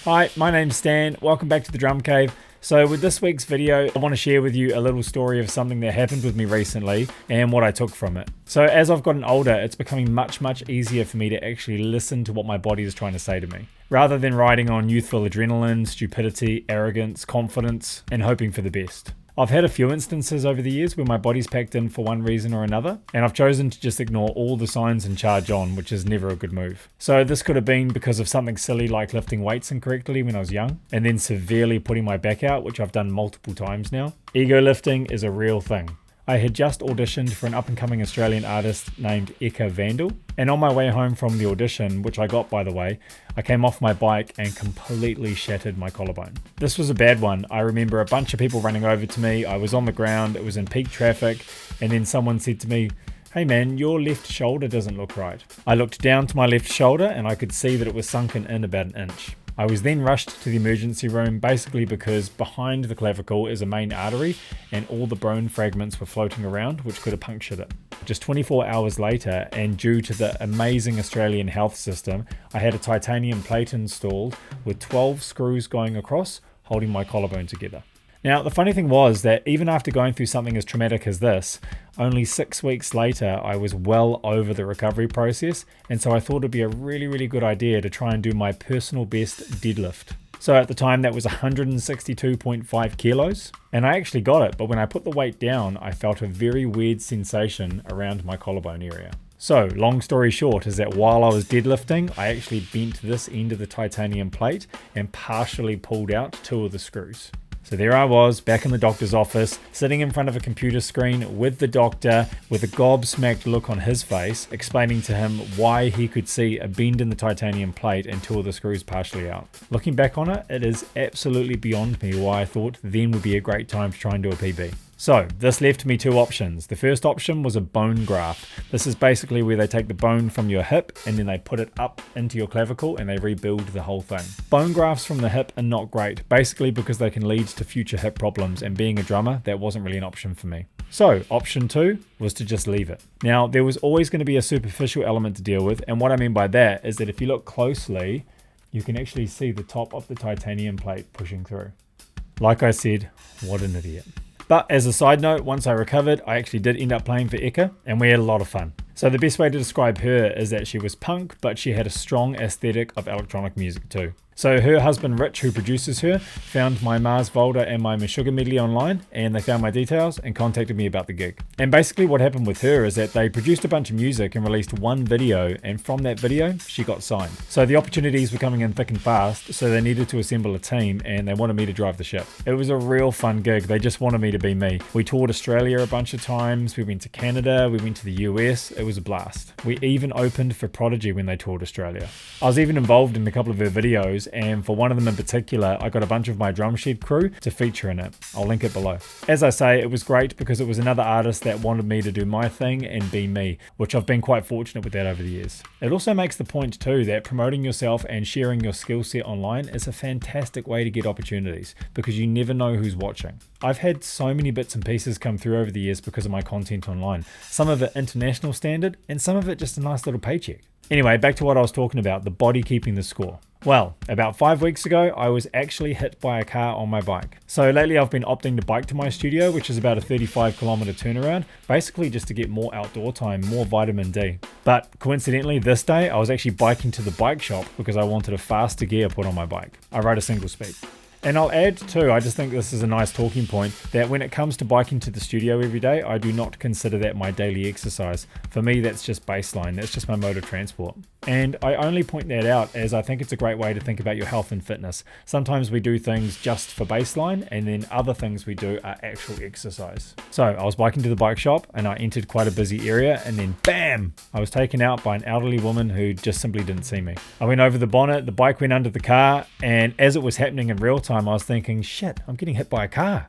Hi, my name's Stan. Welcome back to the Drum Cave. So with this week's video, I want to share with you a little story of something that happened with me recently and what I took from it. So as I've gotten older, it's becoming much easier for me to actually listen to what my body is trying to say to me, rather than riding on youthful adrenaline, stupidity, arrogance, confidence, and hoping for the best. I've had a few instances over the years where my body's packed in for one reason or another, and I've chosen to just ignore all the signs and charge on, which is never a good move. So this could have been because of something silly like lifting weights incorrectly when I was young, and then severely putting my back out, which I've done multiple times now. Ego lifting is a real thing. I had just auditioned for an up-and-coming Australian artist named Ecca Vandal, and on my way home from the audition, which I got by the way, I came off my bike and completely shattered my collarbone. This was a bad one. I remember a bunch of people running over to me, I was on the ground, it was in peak traffic, and then someone said to me, "Hey man, your left shoulder doesn't look right." I looked down to my left shoulder and I could see that it was sunken in about an inch. I was then rushed to the emergency room basically because behind the clavicle is a main artery and all the bone fragments were floating around, which could have punctured it. Just 24 hours later, and due to the amazing Australian health system, I had a titanium plate installed with 12 screws going across, holding my collarbone together. Now, the funny thing was that even after going through something as traumatic as this, only 6 weeks later, I was well over the recovery process, and so I thought it'd be a really good idea to try and do my personal best deadlift. So at the time, that was 162.5 kilos, and I actually got it, but when I put the weight down, I felt a very weird sensation around my collarbone area. So, long story short is that while I was deadlifting, I actually bent this end of the titanium plate and partially pulled out 2 of the screws. So there I was, back in the doctor's office, sitting in front of a computer screen with the doctor, with a gobsmacked look on his face, explaining to him why he could see a bend in the titanium plate and 2 of the screws partially out. Looking back on it, it is absolutely beyond me why I thought then would be a great time to try and do a PB. So this left me 2 options. The first option was a bone graft. This is basically where they take the bone from your hip and then they put it up into your clavicle and they rebuild the whole thing. Bone grafts from the hip are not great, basically because they can lead to future hip problems, and being a drummer, that wasn't really an option for me. So option 2 was to just leave it. Now there was always going to be a superficial element to deal with, and what I mean by that is that if you look closely, you can actually see the top of the titanium plate pushing through. Like I said, what an idiot. But as a side note, once I recovered, I actually did end up playing for Ecca, and we had a lot of fun. So the best way to describe her is that she was punk, but she had a strong aesthetic of electronic music too. So her husband Rich, who produces her, found my Mars Volta and my Meshuggah medley online, and they found my details and contacted me about the gig. And basically what happened with her is that they produced a bunch of music and released one video, and from that video she got signed. So the opportunities were coming in thick and fast, so they needed to assemble a team and they wanted me to drive the ship. It was a real fun gig. They just wanted me to be me. We toured Australia a bunch of times, we went to Canada, we went to the US. It was a blast. We even opened for Prodigy when they toured Australia. I was even involved in a couple of her videos, and for one of them in particular, I got a bunch of my drum shed crew to feature in it. I'll link it below. As I say, it was great because it was another artist that wanted me to do my thing and be me, which I've been quite fortunate with that over the years. It also makes the point too that promoting yourself and sharing your skill set online is a fantastic way to get opportunities because you never know who's watching. I've had so many bits and pieces come through over the years because of my content online. Some of it international standard and some of it just a nice little paycheck. Anyway, back to what I was talking about, the body keeping the score. Well, about 5 weeks ago, I was actually hit by a car on my bike. So lately I've been opting to bike to my studio, which is about a 35-kilometer turnaround, basically just to get more outdoor time, more vitamin D. But coincidentally, this day I was actually biking to the bike shop because I wanted a faster gear put on my bike. I rode a single speed. And I'll add too, I just think this is a nice talking point, that when it comes to biking to the studio every day, I do not consider that my daily exercise. For me, that's just baseline, that's just my mode of transport. And I only point that out as I think it's a great way to think about your health and fitness. Sometimes we do things just for baseline, and then other things we do are actual exercise. So I was biking to the bike shop and I entered quite a busy area, and then bam! I was taken out by an elderly woman who just simply didn't see me. I went over the bonnet, the bike went under the car, and as it was happening in real time, I was thinking, shit, I'm getting hit by a car.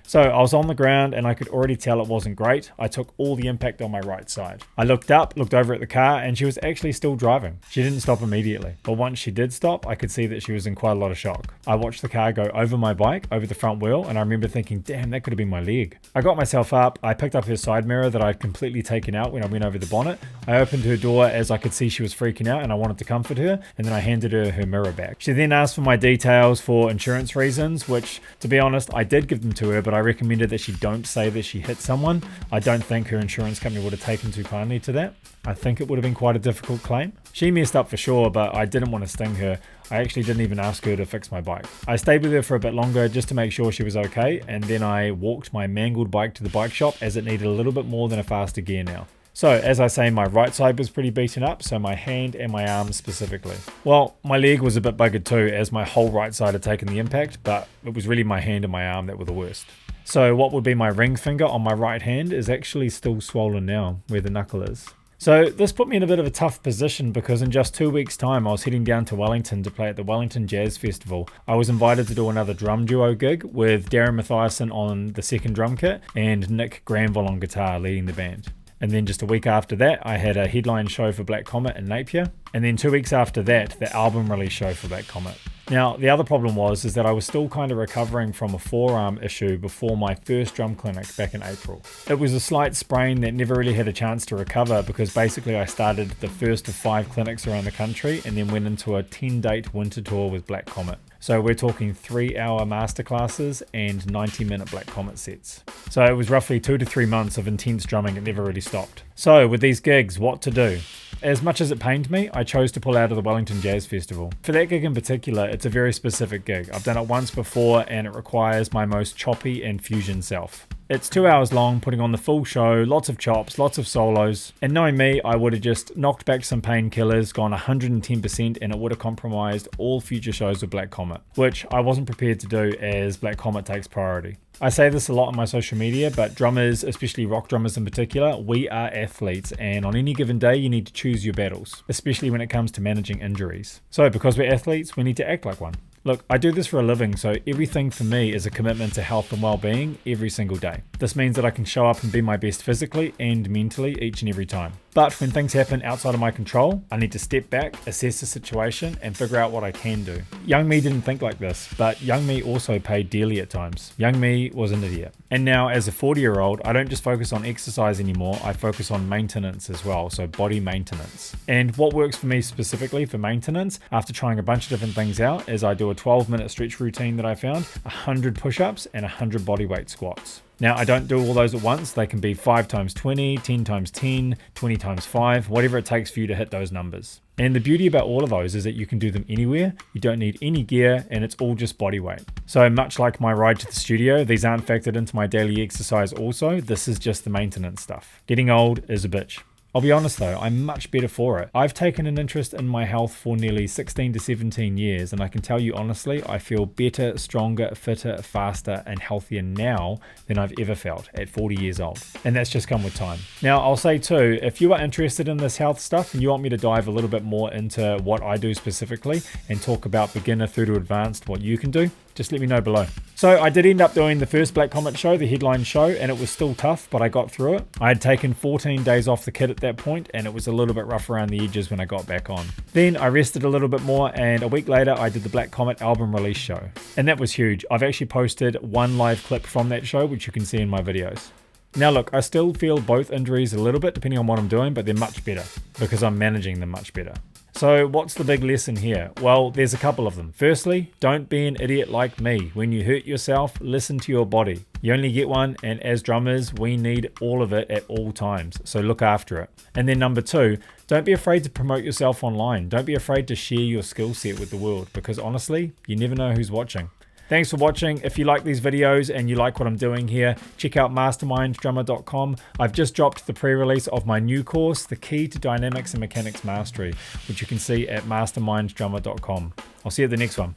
So I was on the ground and I could already tell it wasn't great. I took all the impact on my right side. I looked up, looked over at the car, and she was actually still driving. She didn't stop immediately, but once she did stop, I could see that she was in quite a lot of shock. I watched the car go over my bike, over the front wheel, and I remember thinking, damn, that could have been my leg. I got myself up, I picked up her side mirror that I'd completely taken out when I went over the bonnet. I opened her door as I could see she was freaking out and I wanted to comfort her, and then I handed her her mirror back. She then asked for my details for insurance reasons, which, to be honest, I did give them to her, but I recommended that she don't say that she hit someone. I don't think her insurance company would have taken too kindly to that. I think it would have been quite a difficult claim. She messed up for sure, but I didn't want to sting her. I actually didn't even ask her to fix my bike. I stayed with her for a bit longer just to make sure she was okay, and then I walked my mangled bike to the bike shop as it needed a little bit more than a faster gear now. So, as I say, my right side was pretty beaten up, so my hand and my arm specifically. Well, my leg was a bit buggered too, as my whole right side had taken the impact, but it was really my hand and my arm that were the worst. So what would be my ring finger on my right hand is actually still swollen now, where the knuckle is. So this put me in a bit of a tough position because in just 2 weeks' time I was heading down to Wellington to play at the Wellington Jazz Festival. I was invited to do another drum duo gig with Darren Mathiasen on the second drum kit and Nick Granville on guitar leading the band. And then just a week after that, I had a headline show for Black Comet in Napier. And then 2 weeks after that, the album release show for Black Comet. Now, the other problem was that I was still kind of recovering from a forearm issue before my first drum clinic back in April. It was a slight sprain that never really had a chance to recover because basically I started the first of 5 clinics around the country and then went into a 10-date winter tour with Black Comet. So we're talking 3-hour masterclasses and 90-minute Black Comet sets. So it was roughly 2 to 3 months of intense drumming. It never really stopped. So with these gigs, what to do? As much as it pained me, I chose to pull out of the Wellington Jazz Festival. For that gig in particular, it's a very specific gig. I've done it once before and it requires my most choppy and fusion self. It's 2 hours long, putting on the full show, lots of chops, lots of solos, and knowing me, I would have just knocked back some painkillers, gone 110%, and it would have compromised all future shows with Black Comet, which I wasn't prepared to do as Black Comet takes priority. I say this a lot on my social media, but drummers, especially rock drummers in particular, we are athletes, and on any given day you need to choose your battles, especially when it comes to managing injuries. So because we're athletes, we need to act like one. Look, I do this for a living, so everything for me is a commitment to health and well-being every single day. This means that I can show up and be my best physically and mentally each and every time. But when things happen outside of my control, I need to step back, assess the situation, and figure out what I can do. Young me didn't think like this, but young me also paid dearly at times. Young me was an idiot. And now, as a 40-year-old, I don't just focus on exercise anymore, I focus on maintenance as well, so body maintenance. And what works for me specifically for maintenance, after trying a bunch of different things out, is I do a 12-minute stretch routine that I found, 100 push-ups, and 100 bodyweight squats. Now, I don't do all those at once. They can be 5 times 20, 10 times 10, 20 times 5, whatever it takes for you to hit those numbers. And the beauty about all of those is that you can do them anywhere, you don't need any gear, and it's all just body weight. So much like my ride to the studio, these aren't factored into my daily exercise also, this is just the maintenance stuff. Getting old is a bitch. I'll be honest though, I'm much better for it. I've taken an interest in my health for nearly 16 to 17 years, and I can tell you honestly, I feel better, stronger, fitter, faster, and healthier now than I've ever felt at 40 years old. And that's just come with time. Now, I'll say too, if you are interested in this health stuff and you want me to dive a little bit more into what I do specifically and talk about beginner through to advanced, what you can do, just let me know below. So I did end up doing the first Black Comet show, the headline show, and it was still tough, but I got through it. I had taken 14 days off the kit at that point, and it was a little bit rough around the edges when I got back on. Then I rested a little bit more, and a week later I did the Black Comet album release show. And that was huge. I've actually posted one live clip from that show, which you can see in my videos. Now look, I still feel both injuries a little bit depending on what I'm doing, but they're much better because I'm managing them much better. So what's the big lesson here? Well, there's a couple of them. Firstly, don't be an idiot like me. When you hurt yourself, listen to your body. You only get one, and as drummers, we need all of it at all times. So look after it. And then number 2, don't be afraid to promote yourself online. Don't be afraid to share your skill set with the world because honestly, you never know who's watching. Thanks for watching. If you like these videos and you like what I'm doing here, check out masterminddrummer.com. I've just dropped the pre-release of my new course, The Key to Dynamics and Mechanics Mastery, which you can see at masterminddrummer.com. I'll see you at the next one.